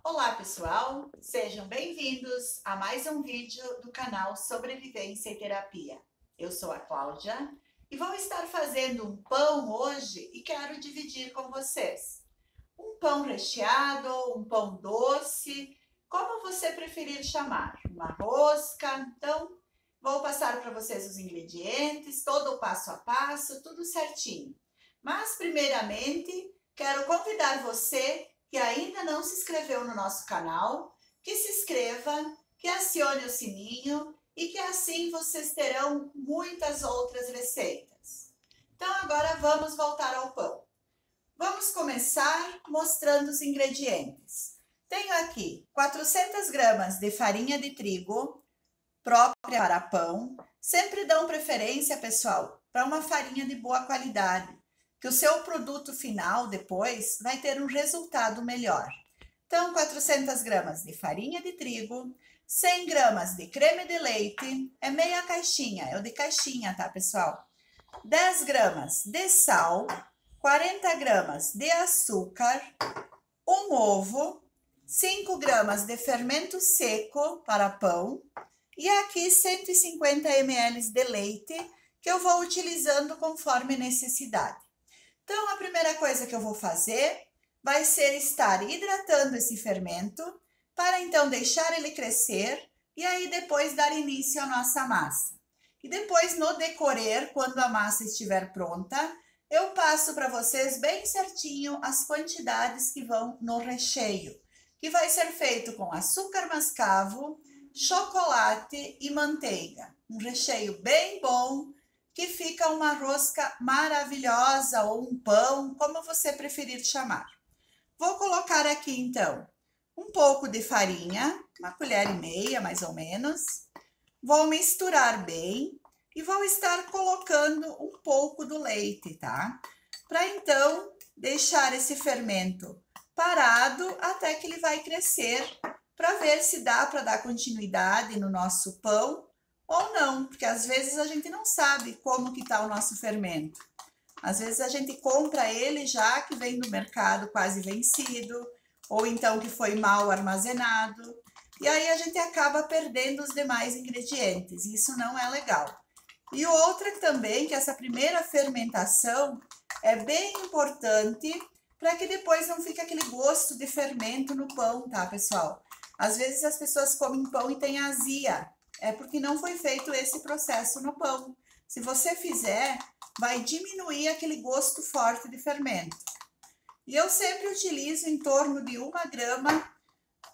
Olá pessoal, sejam bem-vindos a mais um vídeo do canal Sobrevivência e Terapia. Eu sou a Cláudia e vou estar fazendo um pão hoje e quero dividir com vocês. Um pão recheado, um pão doce, como você preferir chamar, uma rosca. Então, vou passar para vocês os ingredientes, todo o passo a passo, tudo certinho. Mas, primeiramente, quero convidar você que ainda não se inscreveu no nosso canal, que se inscreva, que acione o sininho e que assim vocês terão muitas outras receitas. Então, agora vamos voltar ao pão. Vamos começar mostrando os ingredientes. Tenho aqui 400 gramas de farinha de trigo, própria para pão. Sempre dão preferência, pessoal, para uma farinha de boa qualidade, que o seu produto final depois vai ter um resultado melhor. Então, 400 gramas de farinha de trigo, 100 gramas de creme de leite, é meia caixinha, é o de caixinha, tá, pessoal? 10 gramas de sal, 40 gramas de açúcar, um ovo, 5 gramas de fermento seco para pão e aqui 150 ml de leite que eu vou utilizando conforme necessidade. Então, a primeira coisa que eu vou fazer vai ser estar hidratando esse fermento para então deixar ele crescer e aí depois dar início à nossa massa. E depois, no decorrer, quando a massa estiver pronta, eu passo para vocês bem certinho as quantidades que vão no recheio, que vai ser feito com açúcar mascavo, chocolate e manteiga. Um recheio bem bom, que fica uma rosca maravilhosa ou um pão, como você preferir chamar. Vou colocar aqui então um pouco de farinha, uma colher e meia mais ou menos. Vou misturar bem e vou estar colocando um pouco do leite, tá? Para então deixar esse fermento parado até que ele vai crescer, para ver se dá para dar continuidade no nosso pão ou não, porque às vezes a gente não sabe como que tá o nosso fermento. Às vezes a gente compra ele já que vem do mercado quase vencido, ou então que foi mal armazenado, e aí a gente acaba perdendo os demais ingredientes, e isso não é legal. E outra também, que essa primeira fermentação é bem importante para que depois não fique aquele gosto de fermento no pão, tá, pessoal? Às vezes as pessoas comem pão e tem azia, é porque não foi feito esse processo no pão. Se você fizer, vai diminuir aquele gosto forte de fermento. E eu sempre utilizo em torno de 1 grama,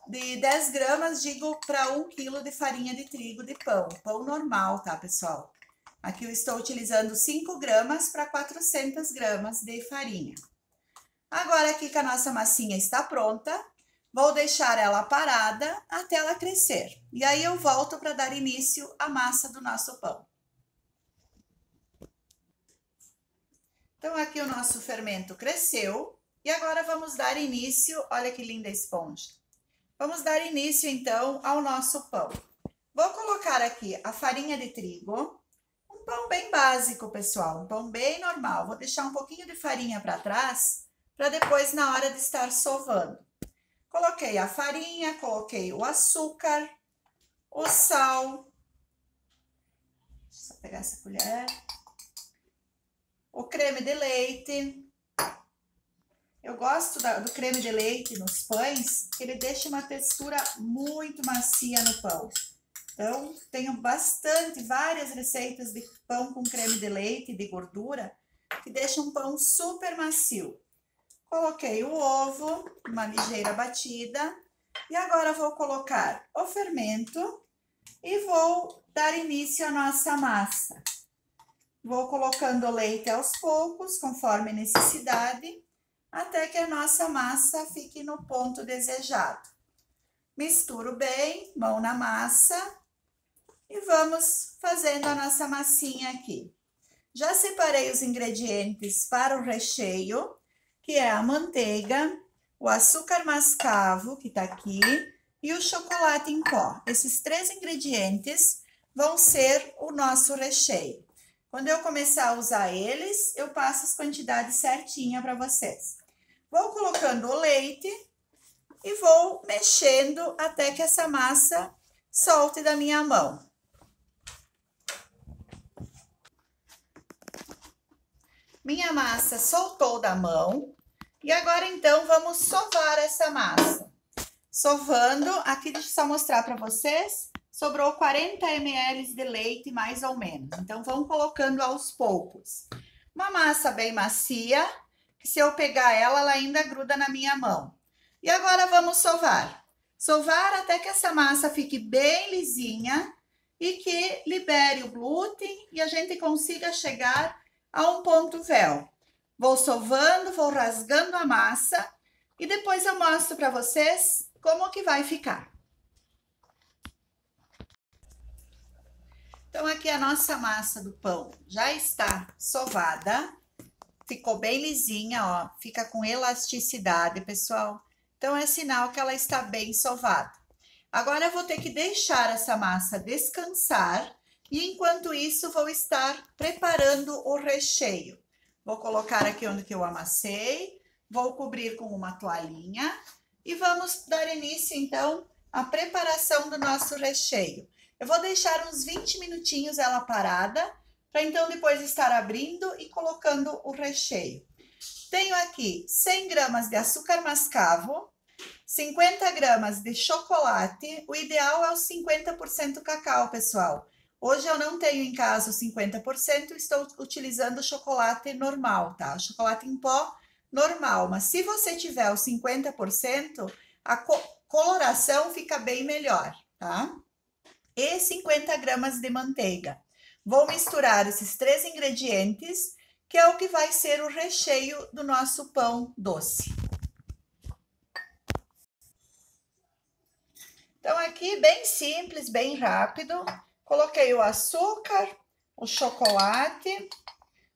de 10 gramas, digo, para 1 quilo de farinha de trigo de pão. Pão normal, tá, pessoal? Aqui eu estou utilizando 5 gramas para 400 gramas de farinha. Agora aqui que a nossa massinha está pronta, vou deixar ela parada até ela crescer. E aí eu volto para dar início à massa do nosso pão. Então aqui o nosso fermento cresceu e agora vamos dar início, olha que linda esponja. Vamos dar início então ao nosso pão. Vou colocar aqui a farinha de trigo, um pão bem básico, pessoal, um pão bem normal. Vou deixar um pouquinho de farinha para trás, para depois na hora de estar sovando. Coloquei a farinha, coloquei o açúcar, o sal, deixa eu pegar essa colher, o creme de leite. Eu gosto do creme de leite nos pães, que ele deixa uma textura muito macia no pão. Então, tenho várias receitas de pão com creme de leite, de gordura, que deixam um pão super macio. Coloquei o ovo, uma ligeira batida, e agora vou colocar o fermento e vou dar início à nossa massa. Vou colocando o leite aos poucos, conforme necessidade, até que a nossa massa fique no ponto desejado. Misturo bem, mão na massa, e vamos fazendo a nossa massinha aqui. Já separei os ingredientes para o recheio, que é a manteiga, o açúcar mascavo, que tá aqui, e o chocolate em pó. Esses 3 ingredientes vão ser o nosso recheio. Quando eu começar a usar eles, eu passo as quantidades certinha para vocês. Vou colocando o leite e vou mexendo até que essa massa solte da minha mão. Minha massa soltou da mão e agora então vamos sovar essa massa. Sovando, aqui deixa eu só mostrar para vocês, sobrou 40 ml de leite mais ou menos. Então vamos colocando aos poucos. Uma massa bem macia, que se eu pegar ela, ela ainda gruda na minha mão. E agora vamos sovar. Sovar até que essa massa fique bem lisinha e que libere o glúten e a gente consiga chegar a um ponto véu. Vou sovando, vou rasgando a massa e depois eu mostro para vocês como que vai ficar. Então aqui a nossa massa do pão já está sovada, ficou bem lisinha, ó, fica com elasticidade, pessoal. Então é sinal que ela está bem sovada. Agora eu vou ter que deixar essa massa descansar e enquanto isso vou estar preparando o recheio. Vou colocar aqui onde que eu amassei, vou cobrir com uma toalhinha e vamos dar início então à preparação do nosso recheio. Eu vou deixar uns 20 minutinhos ela parada, para então depois estar abrindo e colocando o recheio. Tenho aqui 100 gramas de açúcar mascavo, 50 gramas de chocolate, o ideal é o 50% cacau, pessoal. Hoje eu não tenho em casa o 50%, estou utilizando o chocolate normal, tá? O chocolate em pó normal, mas se você tiver o 50%, a coloração fica bem melhor, tá? E 50 gramas de manteiga. Vou misturar esses 3 ingredientes, que é o que vai ser o recheio do nosso pão doce. Então, aqui bem simples, bem rápido. Coloquei o açúcar, o chocolate.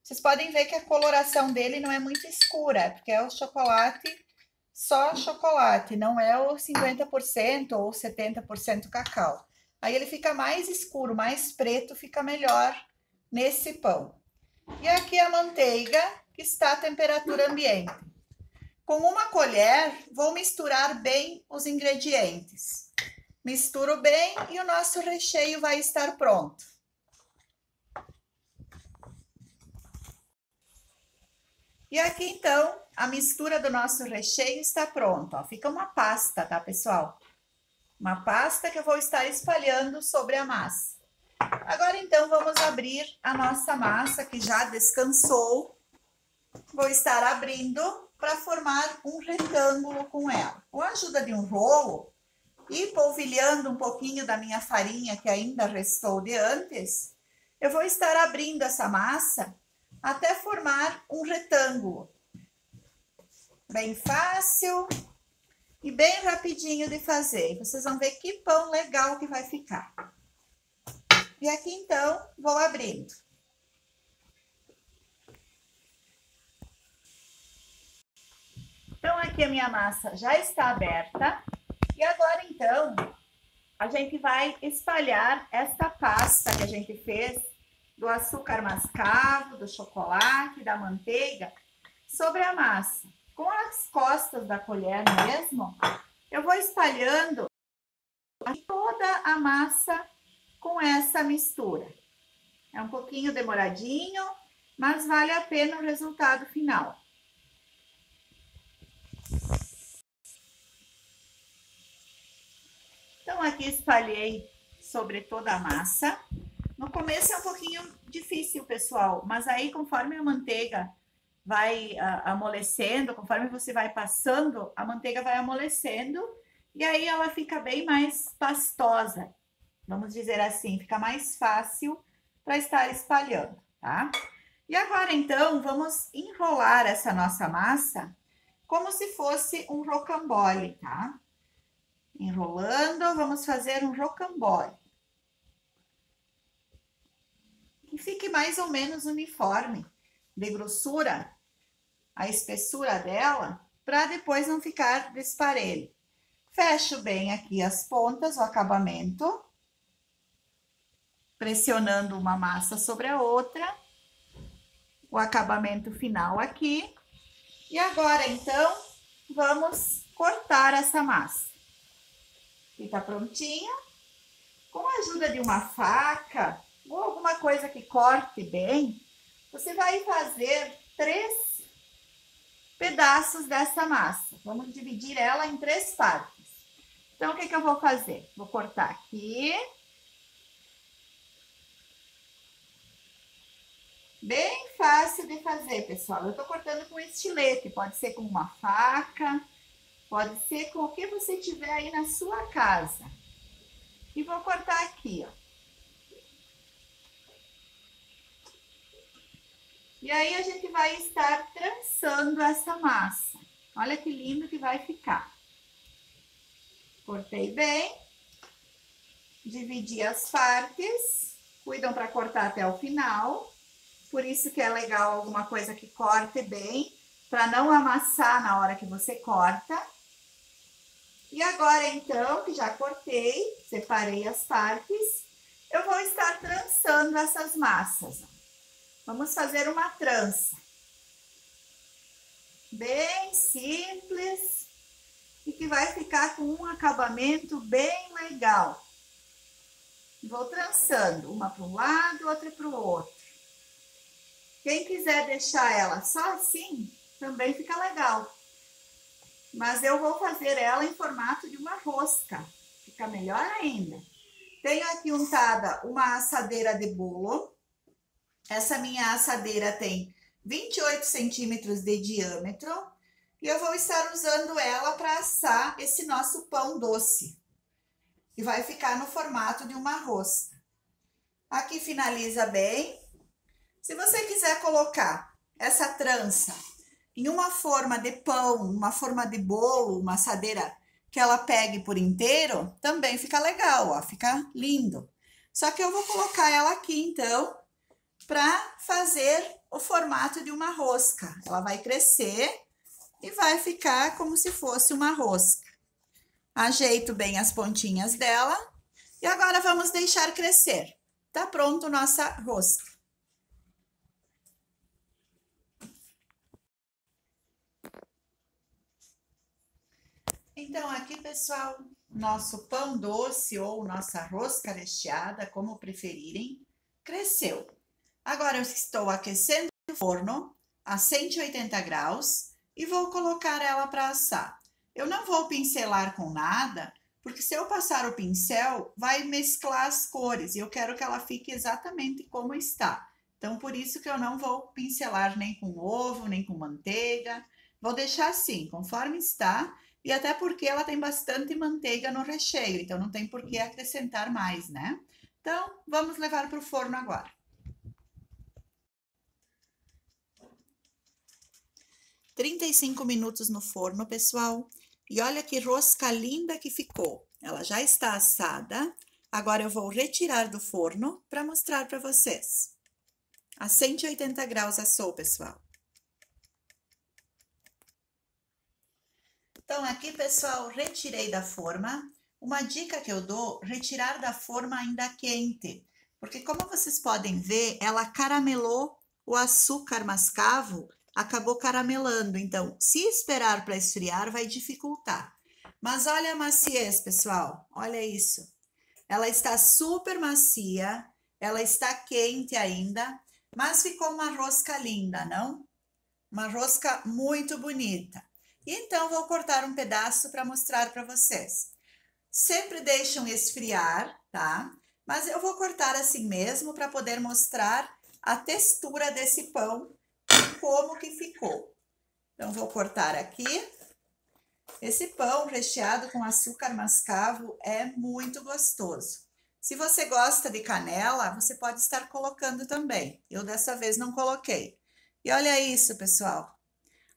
Vocês podem ver que a coloração dele não é muito escura, porque é o chocolate, só chocolate, não é o 50% ou 70% cacau. Aí ele fica mais escuro, mais preto, fica melhor nesse pão. E aqui a manteiga, que está a temperatura ambiente. Com uma colher, vou misturar bem os ingredientes. Misturo bem e o nosso recheio vai estar pronto. E aqui, então, a mistura do nosso recheio está pronta. Ó. Fica uma pasta, tá, pessoal? Uma pasta que eu vou estar espalhando sobre a massa. Agora, então, vamos abrir a nossa massa, que já descansou. Vou estar abrindo para formar um retângulo com ela. Com a ajuda de um rolo, e polvilhando um pouquinho da minha farinha que ainda restou de antes, eu vou estar abrindo essa massa até formar um retângulo. Bem fácil e bem rapidinho de fazer. Vocês vão ver que pão legal que vai ficar. E aqui, então, vou abrindo. Então, aqui a minha massa já está aberta. E agora, então, a gente vai espalhar esta pasta que a gente fez do açúcar mascavo, do chocolate, da manteiga, sobre a massa. Com as costas da colher mesmo, eu vou espalhando toda a massa com essa mistura. É um pouquinho demoradinho, mas vale a pena o resultado final. Então, aqui espalhei sobre toda a massa. No começo é um pouquinho difícil, pessoal, mas aí conforme a manteiga vai amolecendo, conforme você vai passando, a manteiga vai amolecendo e aí ela fica bem mais pastosa, vamos dizer assim, fica mais fácil para estar espalhando, tá? E agora, então, vamos enrolar essa nossa massa como se fosse um rocambole, tá? Enrolando, vamos fazer um rocambole. Que fique mais ou menos uniforme de grossura, a espessura dela, para depois não ficar desparelho. Fecho bem aqui as pontas, o acabamento, pressionando uma massa sobre a outra, o acabamento final aqui. E agora, então, vamos cortar essa massa. E tá prontinha. Com a ajuda de uma faca ou alguma coisa que corte bem, você vai fazer 3 pedaços dessa massa. Vamos dividir ela em 3 partes. Então, o que eu vou fazer? Vou cortar aqui. Bem fácil de fazer, pessoal. Eu tô cortando com estilete, pode ser com uma faca, pode ser com o que você tiver aí na sua casa. E vou cortar aqui, ó. E aí, a gente vai estar trançando essa massa. Olha que lindo que vai ficar. Cortei bem. Dividi as partes. Cuidam para cortar até o final. Por isso que é legal alguma coisa que corte bem, para não amassar na hora que você corta. E agora, então, que já cortei, separei as partes, eu vou estar trançando essas massas. Vamos fazer uma trança. Bem simples e que vai ficar com um acabamento bem legal. Vou trançando, uma para um lado, outra para o outro. Quem quiser deixar ela só assim, também fica legal. Mas eu vou fazer ela em formato de uma rosca. Fica melhor ainda. Tenho aqui untada uma assadeira de bolo. Essa minha assadeira tem 28 centímetros de diâmetro. E eu vou estar usando ela para assar esse nosso pão doce. E vai ficar no formato de uma rosca. Aqui finaliza bem. Se você quiser colocar essa trança em uma forma de pão, uma forma de bolo, uma assadeira que ela pegue por inteiro, também fica legal, ó, fica lindo. Só que eu vou colocar ela aqui, então, para fazer o formato de uma rosca. Ela vai crescer e vai ficar como se fosse uma rosca. Ajeito bem as pontinhas dela e agora vamos deixar crescer. Tá pronto nossa rosca. Então, aqui, pessoal, nosso pão doce ou nossa rosca recheada, como preferirem, cresceu. Agora, eu estou aquecendo o forno a 180 graus e vou colocar ela para assar. Eu não vou pincelar com nada, porque se eu passar o pincel, vai mesclar as cores e eu quero que ela fique exatamente como está. Então, por isso que eu não vou pincelar nem com ovo, nem com manteiga. Vou deixar assim, conforme está. E até porque ela tem bastante manteiga no recheio, então não tem por que acrescentar mais, né? Então, vamos levar para o forno agora. 35 minutos no forno, pessoal. E olha que rosca linda que ficou. Ela já está assada. Agora eu vou retirar do forno para mostrar para vocês. A 180 graus assou, pessoal. Então, aqui, pessoal, retirei da forma. Uma dica que eu dou, retirar da forma ainda quente. Porque como vocês podem ver, ela caramelou o açúcar mascavo, acabou caramelando. Então, se esperar para esfriar, vai dificultar. Mas olha a maciez, pessoal. Olha isso. Ela está super macia, ela está quente ainda, mas ficou uma rosca linda, não? Uma rosca muito bonita. E então, vou cortar um pedaço para mostrar para vocês. Sempre deixam esfriar, tá? Mas eu vou cortar assim mesmo para poder mostrar a textura desse pão e como que ficou. Então, vou cortar aqui. Esse pão recheado com açúcar mascavo é muito gostoso. Se você gosta de canela, você pode estar colocando também. Eu dessa vez não coloquei. E olha isso, pessoal.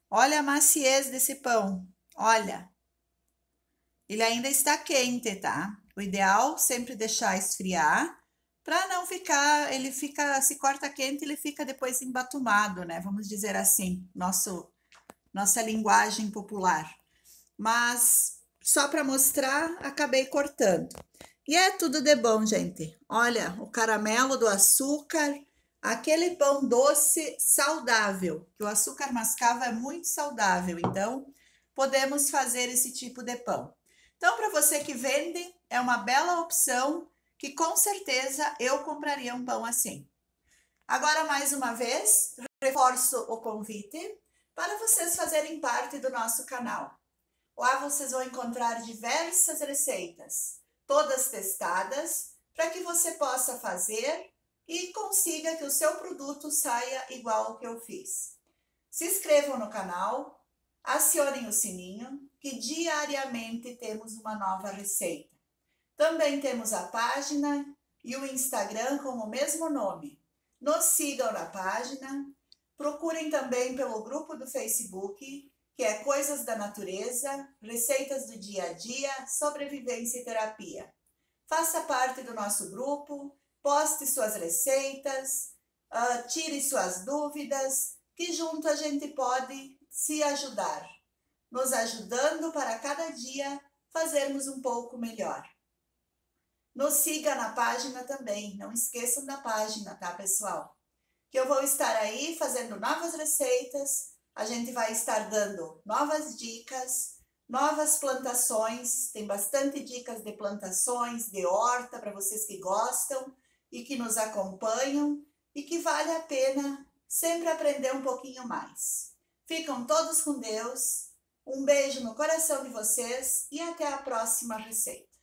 Olha a maciez desse pão, olha. Ele ainda está quente, tá? O ideal sempre deixar esfriar, para não ficar, ele fica, se corta quente, ele fica depois embatumado, né? Vamos dizer assim, nossa linguagem popular. Mas só para mostrar, acabei cortando. E é tudo de bom, gente. Olha, o caramelo do açúcar, aquele pão doce saudável, que o açúcar mascavo é muito saudável, então podemos fazer esse tipo de pão. Então, para você que vende, é uma bela opção que com certeza eu compraria um pão assim. Agora, mais uma vez, reforço o convite para vocês fazerem parte do nosso canal. Lá vocês vão encontrar diversas receitas, todas testadas, para que você possa fazer e consiga que o seu produto saia igual ao que eu fiz. Se inscrevam no canal, acionem o sininho, que diariamente temos uma nova receita. Também temos a página e o Instagram com o mesmo nome. Nos sigam na página, procurem também pelo grupo do Facebook, que é Coisas da Natureza, Receitas do Dia a Dia, Sobrevivência e Terapia. Faça parte do nosso grupo, poste suas receitas, tire suas dúvidas, que junto a gente pode se ajudar, nos ajudando para cada dia fazermos um pouco melhor. Nos siga na página também, não esqueçam da página, tá, pessoal? Que eu vou estar aí fazendo novas receitas, a gente vai estar dando novas dicas, novas plantações, tem bastante dicas de plantações, de horta, para vocês que gostam e que nos acompanham e que vale a pena sempre aprender um pouquinho mais. Ficam todos com Deus, um beijo no coração de vocês e até a próxima receita.